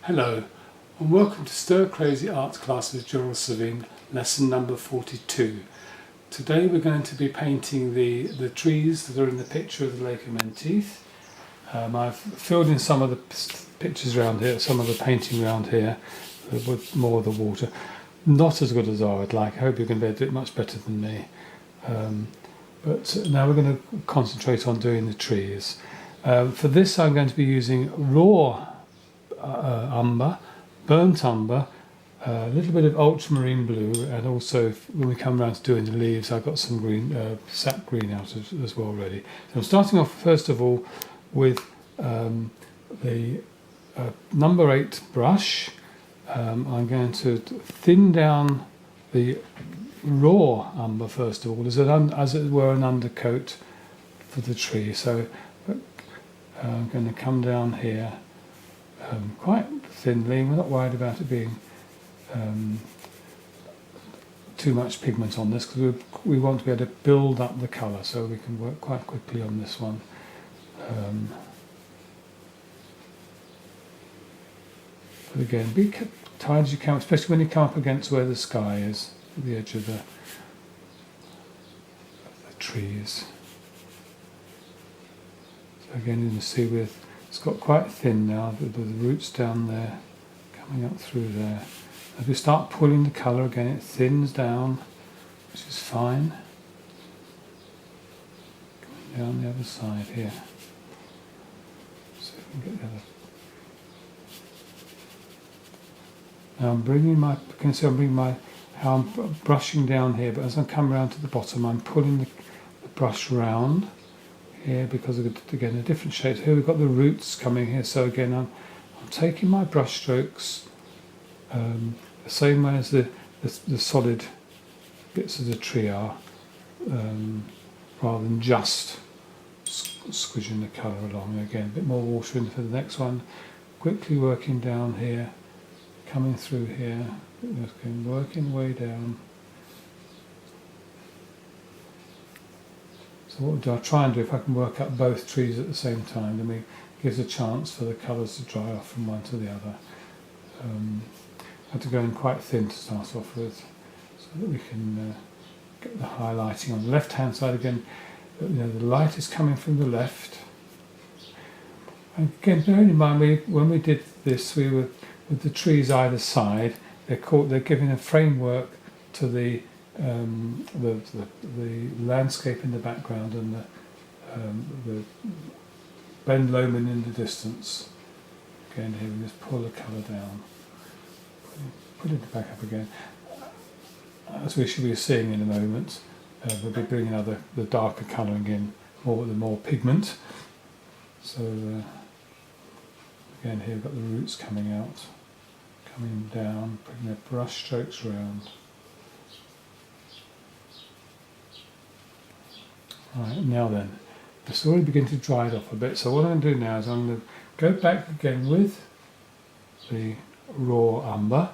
Hello and welcome to Stir Crazy Arts Class with Gerald Savine, lesson number 42. Today we're going to be painting the trees that are in the picture of the Lake of Menteith. I've filled in some of the pictures around here, some of the painting around here with more of the water. Not as good as I would like. I hope you're going to be able to do it much better than me. But now we're going to concentrate on doing the trees. For this I'm going to be using raw umber, burnt umber, a little bit of ultramarine blue, and also when we come around to doing the leaves I've got some green, sap green out as well ready. So I'm starting off first of all with the number 8 brush. I'm going to thin down the raw umber first of all, as it were an undercoat for the tree. So I'm going to come down here quite thinly. We're not worried about it being too much pigment on this because we want to be able to build up the colour, so we can work quite quickly on this one. But again, be tight as you can, especially when you come up against where the sky is, at the edge of the trees. So again, you can see it's got quite thin now, with the roots down there, coming up through there. As we start pulling the colour again, it thins down, which is fine. Coming down the other side here. So if we can get the other. Now I'm bringing my, you can see I'm bringing how I'm brushing down here, but as I come around to the bottom, I'm pulling the brush round here because of, again, a different shape. Here we've got the roots coming here, so again I'm taking my brush strokes the same way as the solid bits of the tree are, rather than just squishing the colour along. Again, a bit more water in for the next one, quickly working down here, coming through here, working way down. So what I'll try and do, if I can work up both trees at the same time, then it gives a chance for the colours to dry off from one to the other. I have to go in quite thin to start off with, so that we can get the highlighting on the left hand side again. The light is coming from the left. And again, bearing in mind, when we did this, we were with the trees either side. They're giving a framework to the landscape in the background and the Ben Lomond in the distance. Again, here we just pull the colour down, put it back up again. As we should be seeing in a moment, we'll be bringing the darker colouring in, the more pigment. So again, here we've got the roots coming out, coming down, putting the brush strokes round. Right, now then, it's already beginning to dry it off a bit, so what I'm going to do now is I'm going to go back again with the raw umber,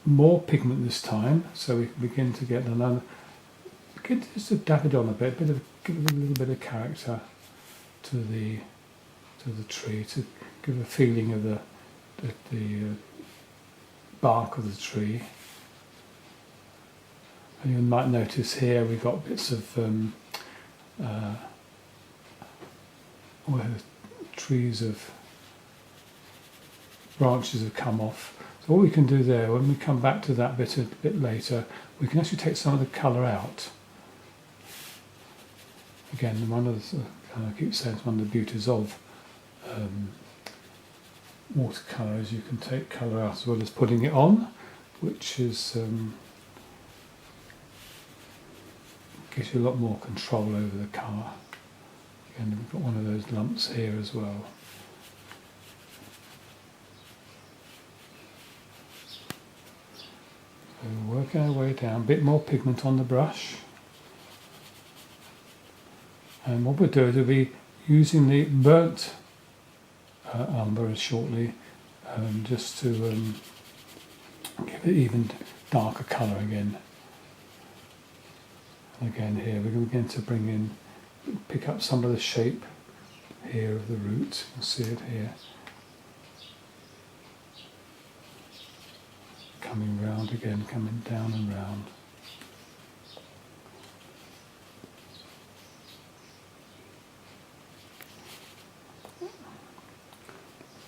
more pigment this time, so we can begin to get just to dab it on a bit, give it a little bit of character to the tree, to give a feeling of the bark of the tree. And you might notice here we've got bits of where trees of branches have come off. So what we can do there, when we come back to that bit a bit later, we can actually take some of the colour out. Again, I keep saying it's one of the beauties of watercolour is you can take colour out as well as putting it on, which is gives you a lot more control over the colour. Again, we've got one of those lumps here as well. So we're working our way down, a bit more pigment on the brush. And what we'll do is we'll be using the burnt umber shortly, just to give it even darker colour again. Again here we're going to pick up some of the shape here of the roots. You can see it here. coming round again, coming down and round.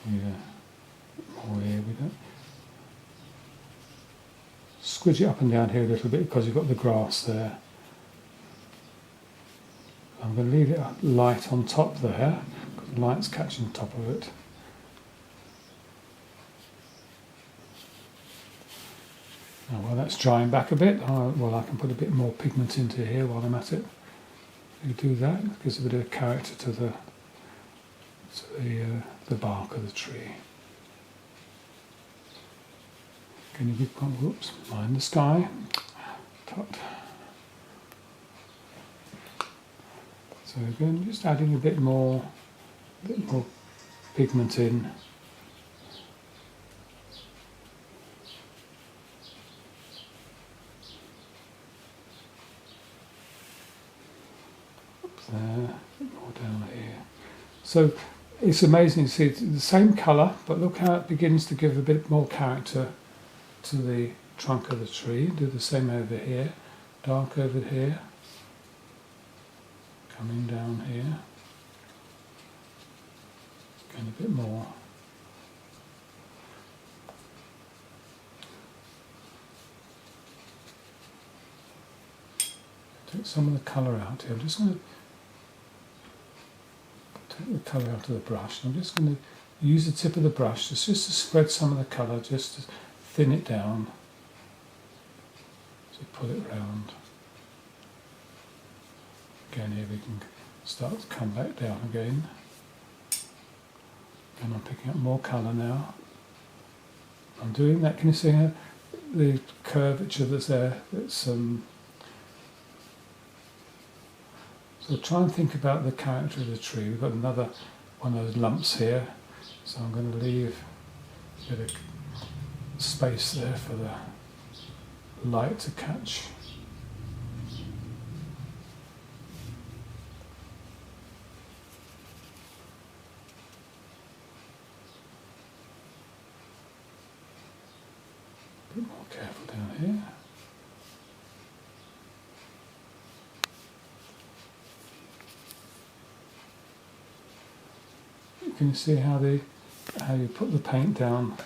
Yeah, more here we go. Squidge it up and down here a little bit because you've got the grass there. I'm going to leave it light on top there because the light's catching top of it. Now, while that's drying back a bit, I can put a bit more pigment into here while I'm at it. You do that, it gives a bit of character to the bark of the tree. Can you keep on? Whoops, mind the sky. Tut. So again, just adding a bit more pigment in. There, a bit more down here. So it's amazing to see the same colour, but look how it begins to give a bit more character to the trunk of the tree. Do the same over here, dark over here, coming down here, again a bit more. Take some of the colour out here. I'm just going to take the colour out of the brush. I'm just going to use the tip of the brush just to spread some of the colour, just to thin it down. So pull it round. Again, here we can start to come back down again. And I'm picking up more colour now. I'm doing that. Can you see how the curvature that's there? So try and think about the character of the tree. We've got another one of those lumps here, so I'm going to leave a bit of space there for the light to catch. A bit more careful down here. Can you see how you put the paint down?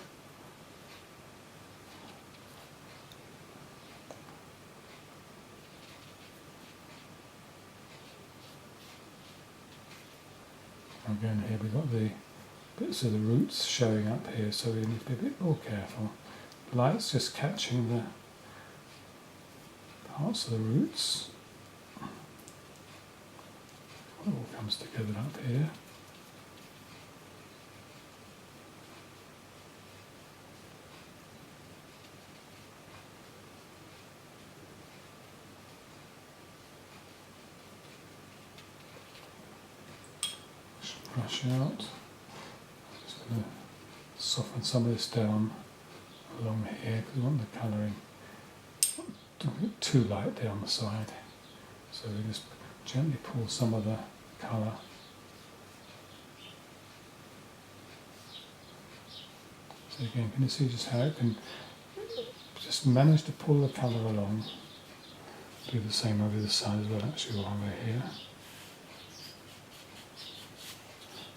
Again, here we've got the bits of the roots showing up here, so we need to be a bit more careful. The light's just catching the parts of the roots. It all comes together up here. Brush out. Just going to soften some of this down along here because we want the colouring. Don't get too light down the side. So we just gently pull some of the colour. So again, can you see just how it can just manage to pull the colour along? Do the same over the side as well, actually, while we're here.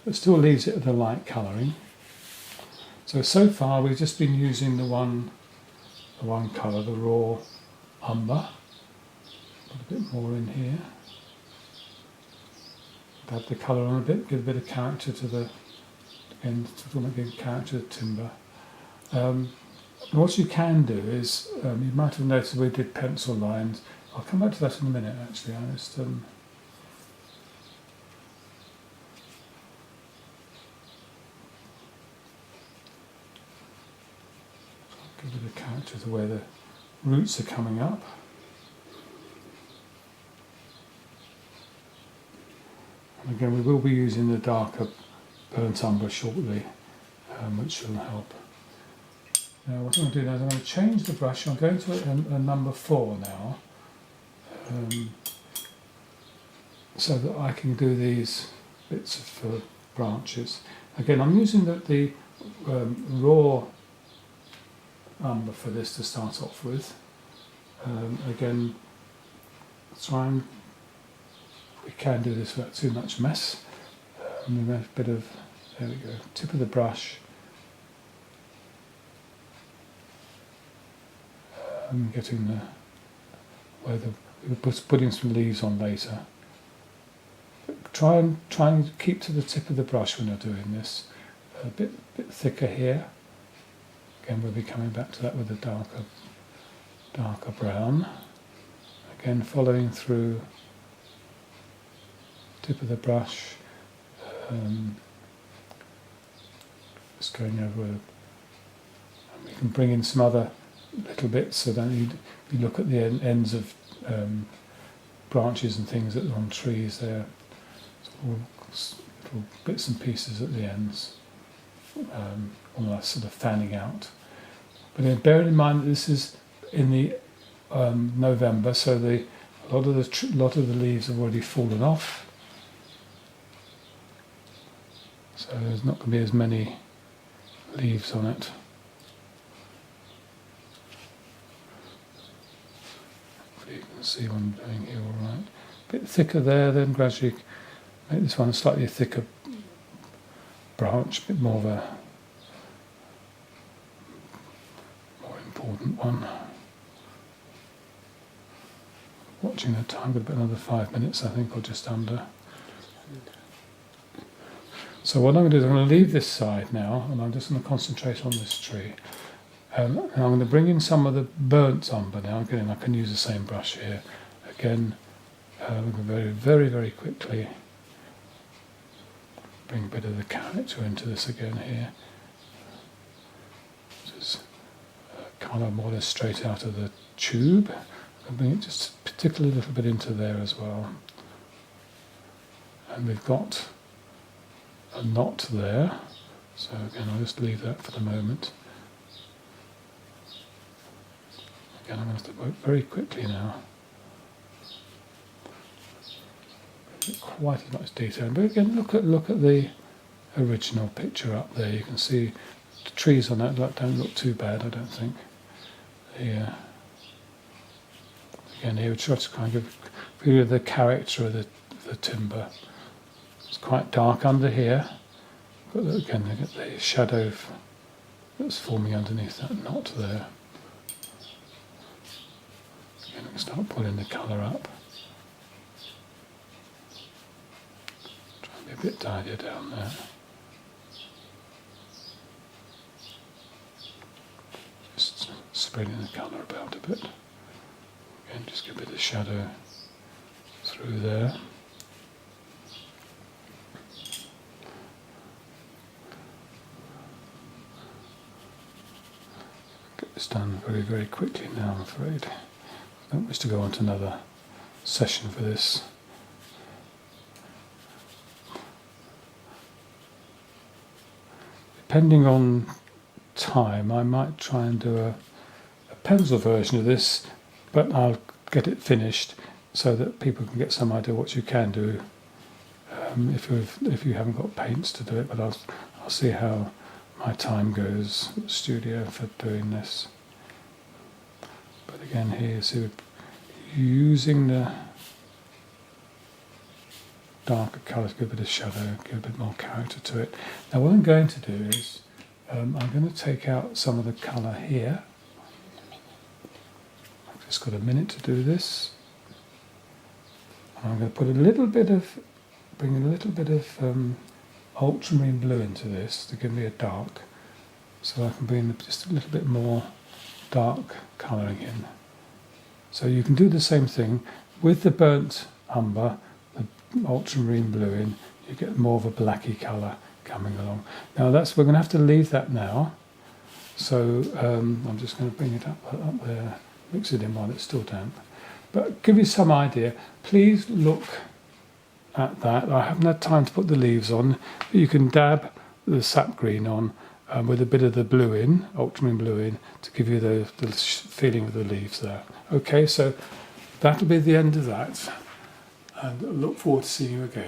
It still leaves it with a light colouring. So far we've just been using the one colour, the raw umber. Put a bit more in here. Add the colour on a bit, give a bit of character to the, again, to give character to the timber. What you can do is, you might have noticed we did pencil lines. I'll come back to that in a minute actually. I just, give a bit of character to where the roots are coming up. And again, we will be using the darker burnt umber shortly, which will help. Now what I'm going to do now is I'm going to change the brush. I'm going to a number 4 now, so that I can do these bits of branches. Again, I'm using the raw umber for this to start off with. Again, try and, we can do this without too much mess. And we have a bit of, there we go, tip of the brush. Getting the, where we're putting some leaves on later. But try and keep to the tip of the brush when you're doing this. A bit thicker here. Again, we'll be coming back to that with a darker brown. Again, following through tip of the brush. Just going over, and we can bring in some other little bits, so don't you look at the ends of branches and things that are on trees there. All little bits and pieces at the ends, almost sort of fanning out. But then bearing in mind that this is in the November, so a lot of the leaves have already fallen off. So there's not going to be as many leaves on it. Hopefully you can see what I'm doing here all right. A bit thicker there, then gradually make this one a slightly thicker branch, a bit more of a more important one. Watching the time, got about another 5 minutes I think, or just under. So what I'm going to do is I'm going to leave this side now, and I'm just going to concentrate on this tree. And I'm going to bring in some of the burnt umber now. Again, I can use the same brush here. Again, very, very, very quickly bring a bit of the character into this again here. Just kind of more or less straight out of the tube. And bring it just particularly a little bit into there as well. And we've got a knot there, so again I'll just leave that for the moment. Again, I'm going to work very quickly now. Not quite as much detail, but again look at the original picture up there. You can see the trees on that don't look too bad, I don't think. Yeah. Again, here we try to kind of give you the character of the timber. It's quite dark under here, but again, they get the shadow that's forming underneath that knot there. Again, I can start pulling the colour up. Try and be a bit tidier down there. Just spreading the colour about a bit. Again, just give a bit of shadow through there. It's done very, very quickly now, I'm afraid. I don't wish to go on to another session for this. Depending on time, I might try and do a pencil version of this, but I'll get it finished so that people can get some idea what you can do if you haven't got paints to do it. But I'll see how my time goes at the studio for doing this. But again here, so using the darker colours, give a bit of shadow, give a bit more character to it. Now what I'm going to do is I'm going to take out some of the colour here. I've just got a minute to do this. And I'm going to put bring a little bit of ultramarine blue into this to give me a dark, so I can bring just a little bit more dark colouring in. So you can do the same thing with the burnt umber, the ultramarine blue in, you get more of a blacky colour coming along. Now we're going to have to leave that now, so I'm just going to bring it up there, mix it in while it's still damp. But give you some idea, please look at that. I haven't had time to put the leaves on, but you can dab the sap green on with a bit of the blue in, ultramarine blue in, to give you the feeling of the leaves there. Okay, so that'll be the end of that, and I look forward to seeing you again.